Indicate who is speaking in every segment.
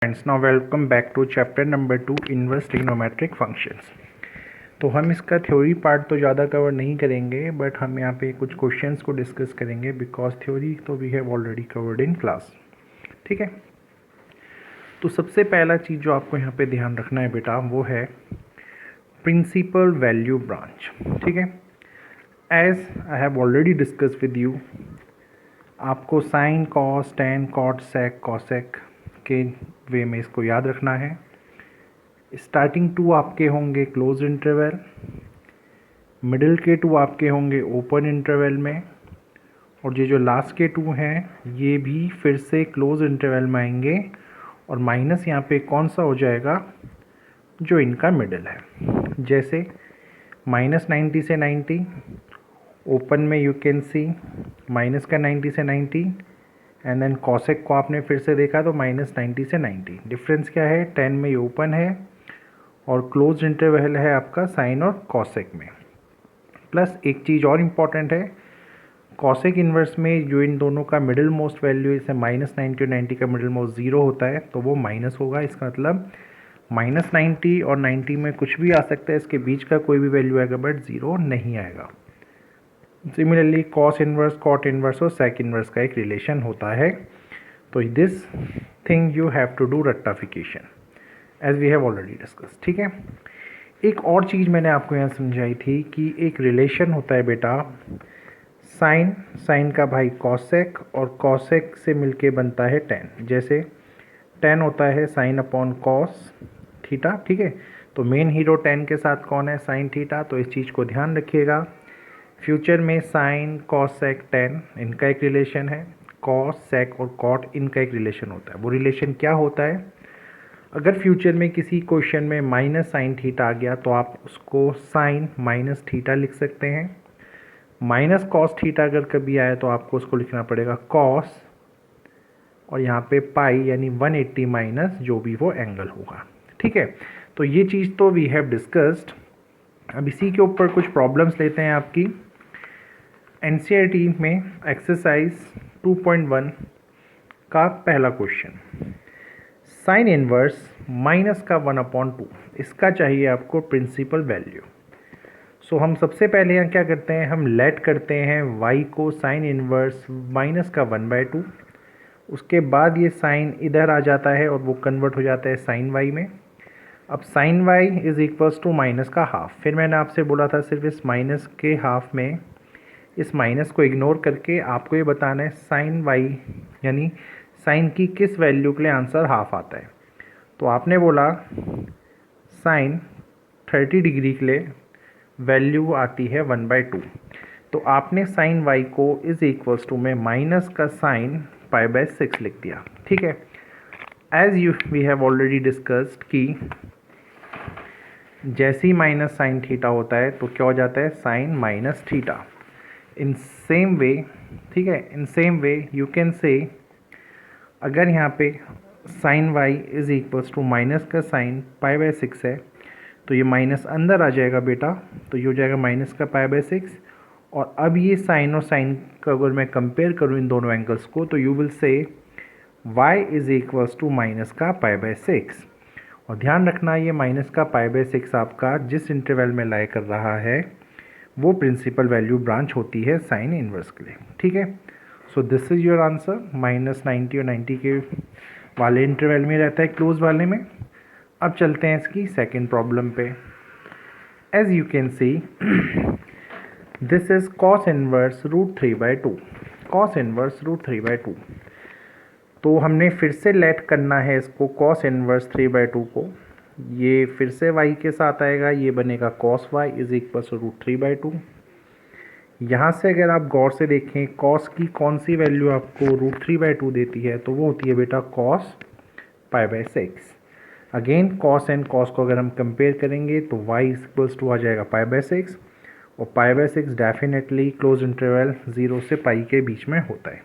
Speaker 1: Friends now welcome back to chapter number 2 inverse trigonometric functions. तो हम इसका theory part तो ज़्यादा कवर नहीं करेंगे, बट हम यहाँ पे कुछ क्वेश्चंस को डिस्कस करेंगे बिकॉज थ्योरी तो we have already covered in class. ठीक है, तो सबसे पहला चीज़ जो आपको यहाँ पे ध्यान रखना है बेटा वो है प्रिंसिपल वैल्यू ब्रांच। ठीक है, as I have already discuss with you, आपको sine cos tan cot sec cosec के वे में इसको याद रखना है। स्टार्टिंग टू आपके होंगे क्लोज इंटरवल, मिडिल के टू आपके होंगे ओपन इंटरवल में, और ये जो लास्ट के टू हैं ये भी फिर से क्लोज इंटरवल में आएंगे, और माइनस यहाँ पे कौन सा हो जाएगा जो इनका मिडिल है। जैसे -90 से 90, ओपन में यू कैन सी माइनस का 90 से 90, एंड देन कॉसेक को आपने फिर से देखा तो -90 से 90। डिफरेंस क्या है, 10 में ये ओपन है और क्लोज इंटरवल है आपका साइन और कॉसेक में। प्लस एक चीज़ और इम्पॉर्टेंट है, कॉसेक इन्वर्स में जो इन दोनों का मिडिल मोस्ट वैल्यू जैसे -90 और 90 का मिडिल मोस्ट 0 होता है तो वो माइनस होगा। इसका मतलब -90 और 90 में कुछ भी आ सकता है, इसके बीच का कोई भी वैल्यू आएगा बट 0 नहीं आएगा। Similarly cos inverse cot inverse और सेक इन्वर्स का एक रिलेशन होता है। तो this thing you have to do rectification as we have already discuss. ठीक है, एक और चीज़ मैंने आपको यहाँ समझाई थी कि एक रिलेशन होता है बेटा साइन का भाई कॉसेक, और कॉसेक से मिलके बनता है टेन। जैसे टेन होता है साइन अपॉन कॉस थीटा। ठीक है, तो मेन हीरो टेन के साथ कौन है, साइन थीटा। तो इस चीज़ को ध्यान रखिएगा, फ्यूचर में साइन कॉस सेक टेन इनका एक रिलेशन है, कॉस सेक और कॉट इनका एक रिलेशन होता है। वो रिलेशन क्या होता है, अगर फ्यूचर में किसी क्वेश्चन में माइनस साइन थीटा आ गया तो आप उसको साइन माइनस थीटा लिख सकते हैं। माइनस कॉस थीटा अगर कभी आए तो आपको उसको लिखना पड़ेगा कॉस, और यहाँ पे पाई यानी 180 माइनस जो भी वो एंगल होगा। ठीक है, तो ये चीज़ तो वी हैव डिस्कस्ड। अब इसी के ऊपर कुछ प्रॉब्लम्स लेते हैं आपकी। एनसीईआरटी में एक्सरसाइज 2.1 का पहला क्वेश्चन, साइन इनवर्स माइनस का 1/2, इसका चाहिए आपको प्रिंसिपल वैल्यू। सो हम सबसे पहले यहाँ क्या करते हैं, हम लेट करते हैं y को साइन इनवर्स माइनस का 1/2। उसके बाद ये साइन इधर आ जाता है और वो कन्वर्ट हो जाता है साइन y में। अब sine y is equals to minus का हाफ। फिर मैंने आपसे बोला था सिर्फ इस माइनस के हाफ में इस माइनस को इग्नोर करके आपको ये बताना है साइन y यानी साइन की किस वैल्यू के लिए आंसर हाफ आता है। तो आपने बोला साइन 30 डिग्री के लिए वैल्यू आती है 1/2, तो आपने साइन y को इज़ इक्वल्स टू में माइनस का साइन π/6 लिख दिया। ठीक है, as you we have already discussed कि जैसे ही माइनस साइन थीटा होता है तो क्या हो जाता है, sine minus theta. In same way, ठीक है, in same way you can say अगर यहाँ पे sine y is equals to minus का साइन π/6 है तो ये माइनस अंदर आ जाएगा बेटा, तो ये हो जाएगा माइनस का π/6। और अब ये साइन और साइन का अगर मैं कंपेयर करूँ इन दोनों एंगल्स को तो you will say y is equals to minus का π/6। और ध्यान रखना ये माइनस का π/6 आपका जिस इंटरवल में लाई कर रहा है वो प्रिंसिपल वैल्यू ब्रांच होती है साइन इनवर्स के लिए। ठीक है, so this is your answer. -90 और 90 के वाले इंटरवल में रहता है क्लोज वाले में। अब चलते हैं इसकी सेकंड प्रॉब्लम पे। As you can see this is cos inverse √3/2, cos inverse √3/2। तो हमने फिर से लेट करना है इसको कॉस इनवर्स 3/2 को, ये फिर से y के साथ आएगा, ये बनेगा cos y is equal to √3/2। यहाँ से अगर आप गौर से देखें कॉस की कौन सी वैल्यू आपको √3/2 देती है तो वो होती है बेटा cos π/6। Again cos and cos को अगर हम कंपेयर करेंगे तो y इक्वल्स टू आ जाएगा π/6, और π/6 डेफिनेटली क्लोज इंटरवल 0 से पाई के बीच में होता है।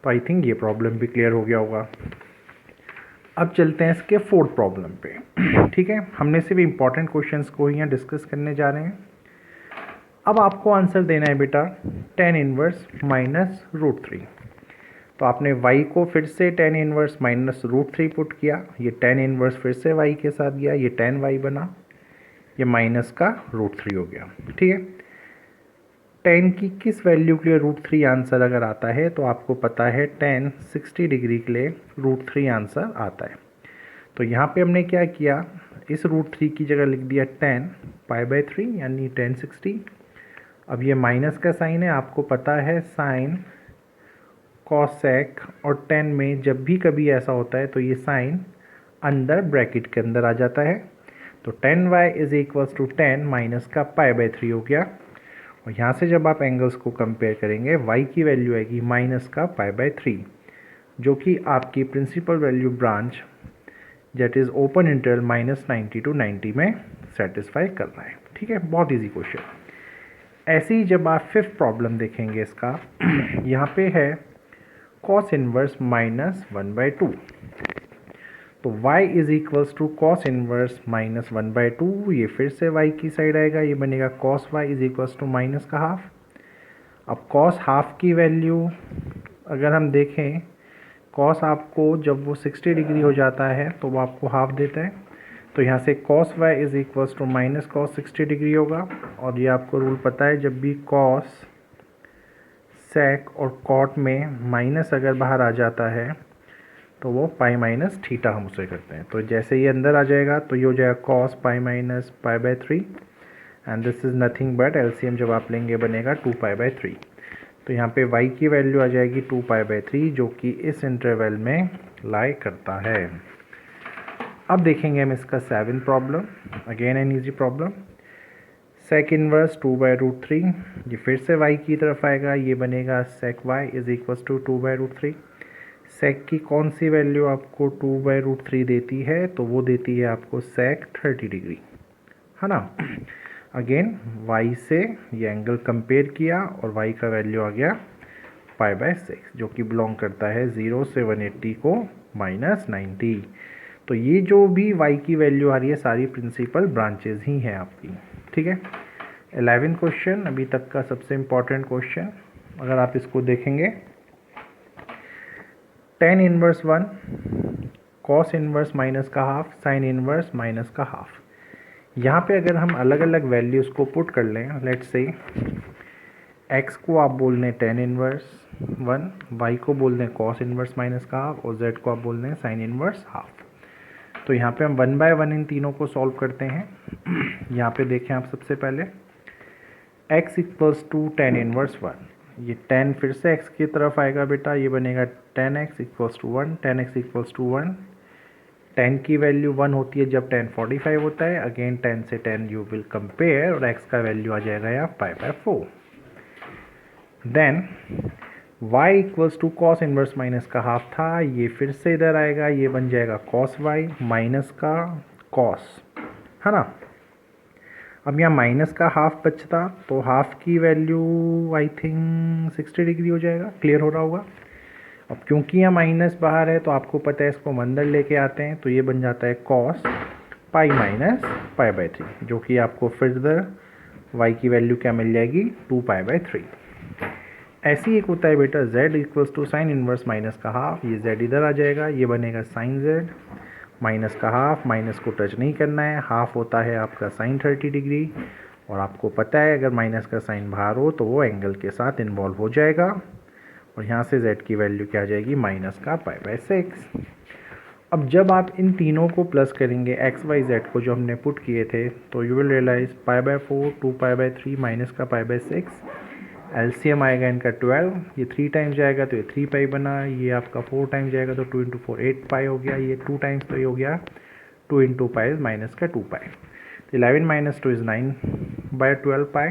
Speaker 1: तो आई थिंक ये प्रॉब्लम भी क्लियर हो गया होगा। अब चलते हैं इसके फोर्थ प्रॉब्लम पे। ठीक है, हमने सिर्फ इम्पॉर्टेंट क्वेश्चंस को यहाँ डिस्कस करने जा रहे हैं। अब आपको आंसर देना है बेटा tan इनवर्स -√3। तो तो आपने y को फिर से tan इनवर्स माइनस √3 पुट किया, ये tan इनवर्स फिर से y के साथ गया, ये tan y बना, ये माइनस का √3 हो गया। ठीक है, tan की किस वैल्यू के लिए √3 आंसर अगर आता है तो आपको पता है tan 60 डिग्री के लिए √3 आंसर आता है। तो यहाँ पे हमने क्या किया, इस √3 की जगह लिख दिया tan π/3 यानी tan 60। अब ये माइनस का साइन है, आपको पता है साइन कॉसेक और tan में जब भी कभी ऐसा होता है तो ये साइन अंदर ब्रैकेट के अंदर आ जाता है। तो tan y is equals to tan minus का π/3 हो गया। और यहाँ से जब आप एंगल्स को कंपेयर करेंगे y की वैल्यू आएगी माइनस का π/3, जो कि आपकी principal value branch that is open interval -90 to 90 में सेटिस्फाई कर रहा है। ठीक है, बहुत इजी क्वेश्चन। ऐसे ही जब आप फिफ्थ प्रॉब्लम देखेंगे इसका यहाँ पे है cos इनवर्स -1/2। तो y is equals to cos inverse -1/2, ये फिर से y की साइड आएगा, ये बनेगा cos y is equals to minus का हाफ। अब cos हाफ की वैल्यू अगर हम देखें, cos आपको जब वो 60 डिग्री हो जाता है तो वो आपको हाफ देता है। तो यहाँ से cos y is equals to minus cos 60 degree होगा। और ये आपको रूल पता है, जब भी cos sec और cot में माइनस अगर बाहर आ जाता है तो वो पाई माइनस थीटा हम उसे करते हैं। तो जैसे ये अंदर आ जाएगा तो ये हो जाएगा cos pi minus π/3 and this is nothing but LCM जब आप लेंगे बनेगा 2π/3। तो यहाँ पे y की वैल्यू आ जाएगी 2π/3, जो कि इस इंटरवल में लाई करता है। अब देखेंगे हम इसका 7th problem, again an easy problem. sec inverse 2/√3, ये फिर से y की तरफ आएगा, ये बनेगा sec y is equals to 2/√3। sec की कौन सी वैल्यू आपको 2/√3 देती है, तो वो देती है आपको sec 30 डिग्री, है ना। अगेन y से ये एंगल कंपेयर किया और y का वैल्यू आ गया π/6, जो कि बिलोंग करता है 0 से 180 को -90। तो ये जो भी y की वैल्यू आ रही है सारी प्रिंसिपल ब्रांचेज ही हैं आपकी। ठीक है, 11th क्वेश्चन अभी तक का सबसे इम्पॉर्टेंट क्वेश्चन, अगर आप इसको देखेंगे, tan inverse 1, cos inverse minus का हाफ, sin इनवर्स माइनस का हाफ। यहाँ पे अगर हम अलग अलग वैल्यूज़ को पुट कर लें, लेट्स से x को आप बोल दें tan इनवर्स 1, y को बोल दें cos इनवर्स माइनस का हाफ और z को आप बोल दें sin इनवर्स हाफ। तो यहाँ पे हम 1 बाय 1 इन तीनों को सॉल्व करते हैं। यहाँ पे देखें आप सबसे पहले x equals to tan inverse 1, ये tan फिर से x की तरफ आएगा बेटा, ये बनेगा tan x equals to 1, tan x equals to 1। tan की वैल्यू 1 होती है जब tan 45 होता है। अगेन tan से tan यू विल कंपेयर और x का वैल्यू आ जाएगा यहाँ π/4। Then y equals to cos inverse minus का हाफ था, ये फिर से इधर आएगा, ये बन जाएगा cos y माइनस का cos, है ना। अब यहाँ माइनस का हाफ बचता तो हाफ की वैल्यू आई थिंक 60 डिग्री हो जाएगा, क्लियर हो रहा होगा। अब क्योंकि यहाँ माइनस बाहर है तो आपको पता है इसको हम अंदर लेके आते हैं, तो ये बन जाता है cos पाई माइनस π/3, जो कि आपको फर्दर y की वैल्यू क्या मिल जाएगी 2π/3। ऐसे ही एक होता है बेटा z equals to sine inverse minus का हाफ, ये z इधर आ जाएगा, ये बनेगा साइन z माइनस का हाफ, माइनस को टच नहीं करना है, हाफ होता है आपका साइन 30 डिग्री। और आपको पता है अगर माइनस का साइन बाहर हो तो वो एंगल के साथ इन्वॉल्व हो जाएगा। और यहाँ से z की वैल्यू क्या आ जाएगी माइनस का π/6। अब जब आप इन तीनों को प्लस करेंगे x y z को जो हमने पुट किए थे, तो यू विल रियलाइज π/4 2π/3 माइनस का π/6, एलसीएम आएगा इनका 12, ये 3 टाइम्स जाएगा तो ये 3 पाई बना, ये आपका 4 टाइम्स जाएगा तो 2 इंटू 4 8 पाई हो गया, ये 2 टाइम्स तो ये हो गया 2 इंटू पाई माइनस का 2 पाई। तो 11 माइनस 2 इज़ 9/12 पाई।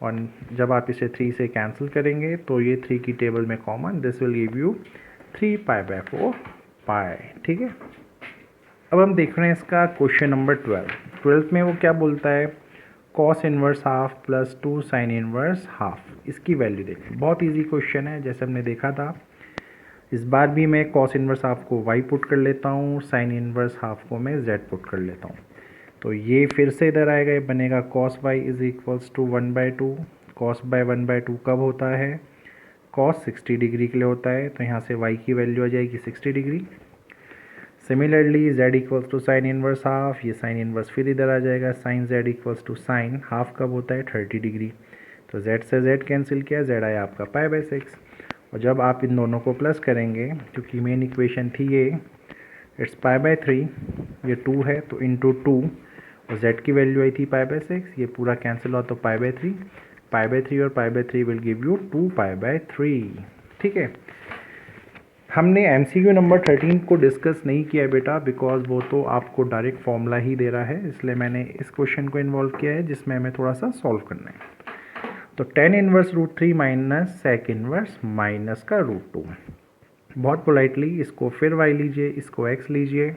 Speaker 1: और जब आप इसे 3 से कैंसिल करेंगे तो ये 3 की टेबल में common, this will give you 3π/4 pi. ठीक है, अब हम देख रहे हैं इसका क्वेश्चन नंबर 12 में वो क्या बोलता है, cos inverse half plus 2 sign inverse half, इसकी वैल्यू देखें। बहुत इजी क्वेश्चन है, जैसे हमने देखा था। इस बार भी मैं cos इनवर्स हाफ को y पुट कर लेता हूँ, साइन इनवर्स हाफ को मैं z पुट कर लेता हूँ। तो ये फिर से इधर आएगा, ये बनेगा cos y is equals to 1/2। cos by 1/2 कब होता है, कॉस 60 डिग्री के लिए होता है, तो यहाँ से y की वैल्यू आ जाएगी 60 degree. Similarly z equals to sine inverse half, ये साइन इनवर्स फिर इधर आ जाएगा, sine z equals to sine half कब होता है 30 डिग्री। तो z से z कैंसिल किया, z आया आपका π/6। और जब आप इन दोनों को प्लस करेंगे, क्योंकि मेन इक्वेशन थी ये, इट्स π/3, ये 2 है तो इंटू 2, और z की वैल्यू आई थी π/6, ये पूरा कैंसिल हुआ तो π/3, π/3 और π/3 विल गिव यू 2π/3। ठीक है, हमने MCQ नंबर 13 को डिस्कस नहीं किया बेटा, बिकॉज वो तो आपको डायरेक्ट फॉर्मूला ही दे रहा है, इसलिए मैंने इस क्वेश्चन को इन्वॉल्व किया है जिसमें हमें थोड़ा सा सॉल्व करना है। तो tan inverse √3 minus sec inverse minus का √2। बहुत पोलाइटली इसको फिर y लीजिए, इसको x लीजिए,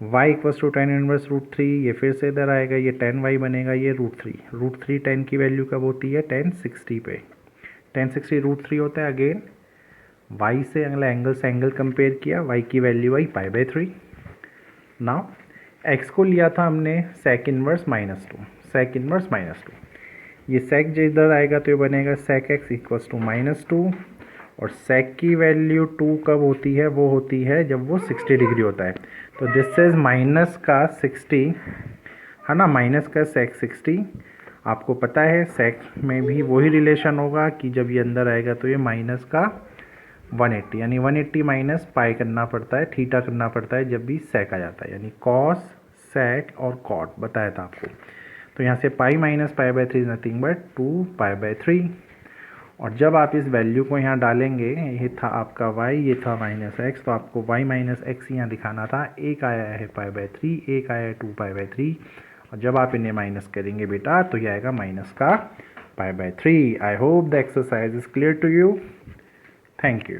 Speaker 1: y equals to tan inverse √3, ये फिर से इधर आएगा, ये tan y बनेगा, ये √3 tan की वैल्यू कब होती है tan 60 पे, tan 60 √3 होता है। अगेन y से अगला एंगल से एंगल कंपेयर किया, y की वैल्यू आई π/3। नाउ x को लिया था हमने sec इनवर्स -2, ये sec जो इधर आएगा तो ये बनेगा sec x इक्वल्स टू -2, और sec की वैल्यू 2 कब होती है, वो होती है जब वो 60 डिग्री होता है। तो दिस इज माइनस का 60 है ना, माइनस का sec 60। आपको पता है sec में भी वही रिलेशन होगा कि जब ये अंदर आएगा तो ये माइनस का 180, यानी 180 माइनस पाई करना पड़ता है, थीटा करना पड़ता है जब भी sec आ जाता है, यानी cos sec और cot बताया था आपको। तो यहाँ से pi minus π/3 is nothing but 2π/3। और जब आप इस वैल्यू को यहाँ डालेंगे, ये था आपका y, ये था -x, तो आपको y माइनस एक्स यहाँ दिखाना था। एक आया है π/3, एक आया है 2π/3, और जब आप इन्हें माइनस करेंगे बेटा तो ये आएगा माइनस का π/3। I hope the exercise is clear to you. Thank you.